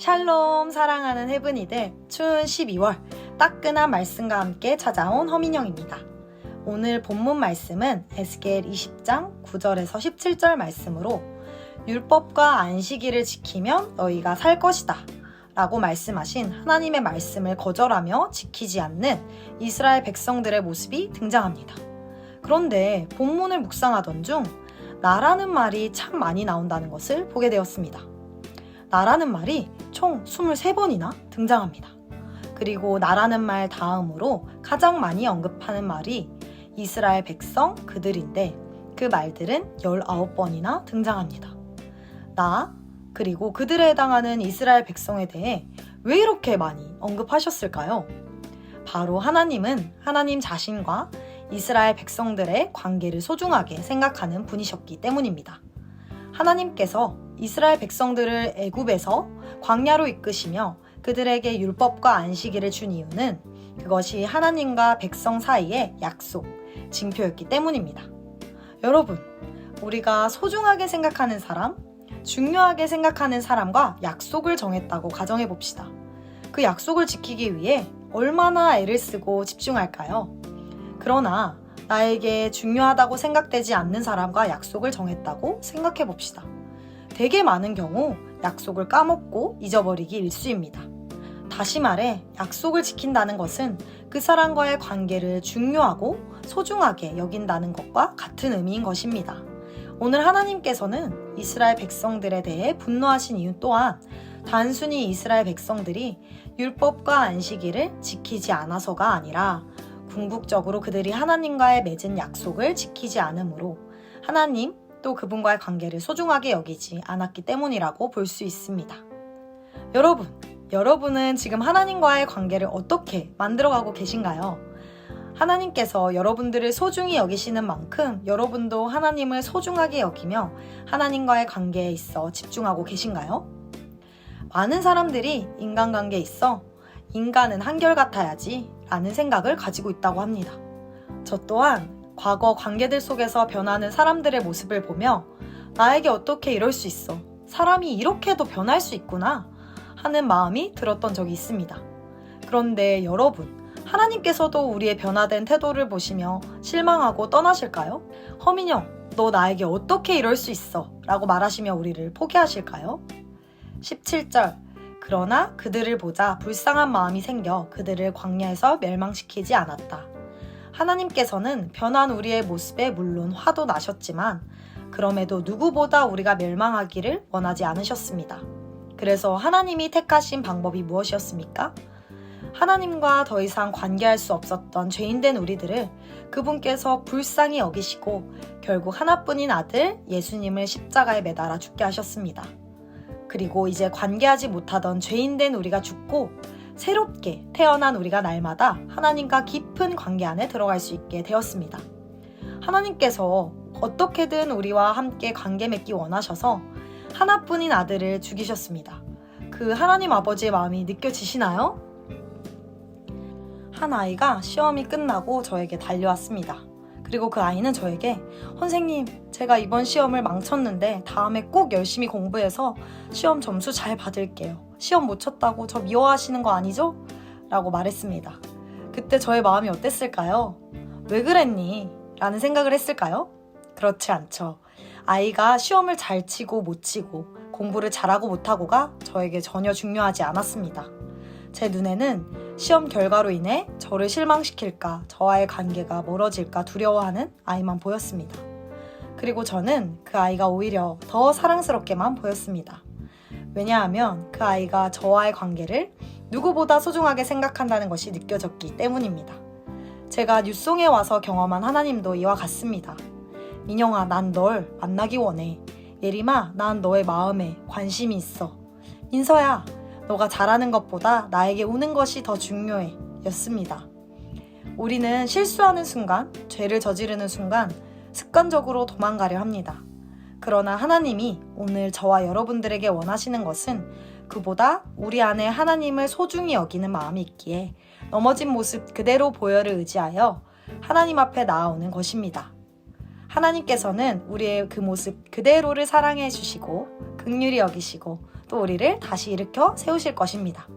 샬롬 사랑하는 헤븐이들, 추운 12월 따끈한 말씀과 함께 찾아온 허민영입니다. 오늘 본문 말씀은 에스겔 20장 9절에서 17절 말씀으로 율법과 안식일을 지키면 너희가 살 것이다 라고 말씀하신 하나님의 말씀을 거절하며 지키지 않는 이스라엘 백성들의 모습이 등장합니다. 그런데 본문을 묵상하던 중 나라는 말이 참 많이 나온다는 것을 보게 되었습니다. 나라는 말이 총 23번이나 등장합니다. 그리고 나라는 말 다음으로 가장 많이 언급하는 말이 이스라엘 백성 그들인데 그 말들은 19번이나 등장합니다. 나 그리고 그들에 해당하는 이스라엘 백성에 대해 왜 이렇게 많이 언급하셨을까요? 바로 하나님은 하나님 자신과 이스라엘 백성들의 관계를 소중하게 생각하는 분이셨기 때문입니다. 하나님께서 이스라엘 백성들을 애굽에서 광야로 이끄시며 그들에게 율법과 안식일을 준 이유는 그것이 하나님과 백성 사이의 약속, 징표였기 때문입니다. 여러분, 우리가 소중하게 생각하는 사람, 중요하게 생각하는 사람과 약속을 정했다고 가정해 봅시다. 그 약속을 지키기 위해 얼마나 애를 쓰고 집중할까요? 그러나 나에게 중요하다고 생각되지 않는 사람과 약속을 정했다고 생각해 봅시다. 되게 많은 경우 약속을 까먹고 잊어버리기 일쑤입니다. 다시 말해 약속을 지킨다는 것은 그 사람과의 관계를 중요하고 소중하게 여긴다는 것과 같은 의미인 것입니다. 오늘 하나님께서는 이스라엘 백성들에 대해 분노하신 이유 또한 단순히 이스라엘 백성들이 율법과 안식일을 지키지 않아서가 아니라 궁극적으로 그들이 하나님과의 맺은 약속을 지키지 않으므로 하나님 또 그분과의 관계를 소중하게 여기지 않았기 때문이라고 볼 수 있습니다. 여러분은 지금 하나님과의 관계를 어떻게 만들어가고 계신가요? 하나님께서 여러분들을 소중히 여기시는 만큼 여러분도 하나님을 소중하게 여기며 하나님과의 관계에 있어 집중하고 계신가요? 많은 사람들이 인간관계에 있어 인간은 한결같아야지 라는 생각을 가지고 있다고 합니다. 저 또한 과거 관계들 속에서 변하는 사람들의 모습을 보며 나에게 어떻게 이럴 수 있어? 사람이 이렇게도 변할 수 있구나 하는 마음이 들었던 적이 있습니다. 그런데 여러분, 하나님께서도 우리의 변화된 태도를 보시며 실망하고 떠나실까요? 허민영, 너 나에게 어떻게 이럴 수 있어? 라고 말하시며 우리를 포기하실까요? 17절, 그러나 그들을 보자 불쌍한 마음이 생겨 그들을 광야에서 멸망시키지 않았다. 하나님께서는 변한 우리의 모습에 물론 화도 나셨지만 그럼에도 누구보다 우리가 멸망하기를 원하지 않으셨습니다. 그래서 하나님이 택하신 방법이 무엇이었습니까? 하나님과 더 이상 관계할 수 없었던 죄인된 우리들을 그분께서 불쌍히 여기시고 결국 하나뿐인 아들 예수님을 십자가에 매달아 죽게 하셨습니다. 그리고 이제 관계하지 못하던 죄인된 우리가 죽고 새롭게 태어난 우리가 날마다 하나님과 깊은 관계 안에 들어갈 수 있게 되었습니다. 하나님께서 어떻게든 우리와 함께 관계 맺기 원하셔서 하나뿐인 아들을 죽이셨습니다. 그 하나님 아버지의 마음이 느껴지시나요? 한 아이가 시험이 끝나고 저에게 달려왔습니다. 그리고 그 아이는 저에게 선생님, 제가 이번 시험을 망쳤는데 다음에 꼭 열심히 공부해서 시험 점수 잘 받을게요. 시험 못 쳤다고 저 미워하시는 거 아니죠? 라고 말했습니다. 그때 저의 마음이 어땠을까요? 왜 그랬니? 라는 생각을 했을까요? 그렇지 않죠. 아이가 시험을 잘 치고 못 치고 공부를 잘하고 못하고가 저에게 전혀 중요하지 않았습니다. 제 눈에는 시험 결과로 인해 저를 실망시킬까, 저와의 관계가 멀어질까 두려워하는 아이만 보였습니다. 그리고 저는 그 아이가 오히려 더 사랑스럽게만 보였습니다. 왜냐하면 그 아이가 저와의 관계를 누구보다 소중하게 생각한다는 것이 느껴졌기 때문입니다. 제가 뉴송에 와서 경험한 하나님도 이와 같습니다. 민영아, 난 널 만나기 원해. 예림아, 난 너의 마음에 관심이 있어. 민서야, 너가 잘하는 것보다 나에게 우는 것이 더 중요해 였습니다. 우리는 실수하는 순간, 죄를 저지르는 순간 습관적으로 도망가려 합니다. 그러나 하나님이 오늘 저와 여러분들에게 원하시는 것은 그보다 우리 안에 하나님을 소중히 여기는 마음이 있기에 넘어진 모습 그대로 보혈을 의지하여 하나님 앞에 나아오는 것입니다. 하나님께서는 우리의 그 모습 그대로를 사랑해 주시고 긍휼히 여기시고 또 우리를 다시 일으켜 세우실 것입니다.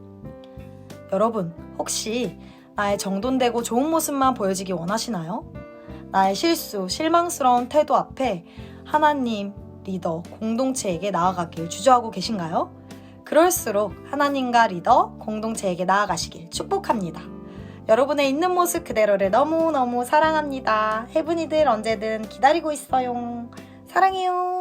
여러분, 혹시 나의 정돈되고 좋은 모습만 보여지기 원하시나요? 나의 실수, 실망스러운 태도 앞에 하나님, 리더, 공동체에게 나아가길 주저하고 계신가요? 그럴수록 하나님과 리더, 공동체에게 나아가시길 축복합니다. 여러분의 있는 모습 그대로를 너무너무 사랑합니다. 해븐이들 언제든 기다리고 있어요. 사랑해요.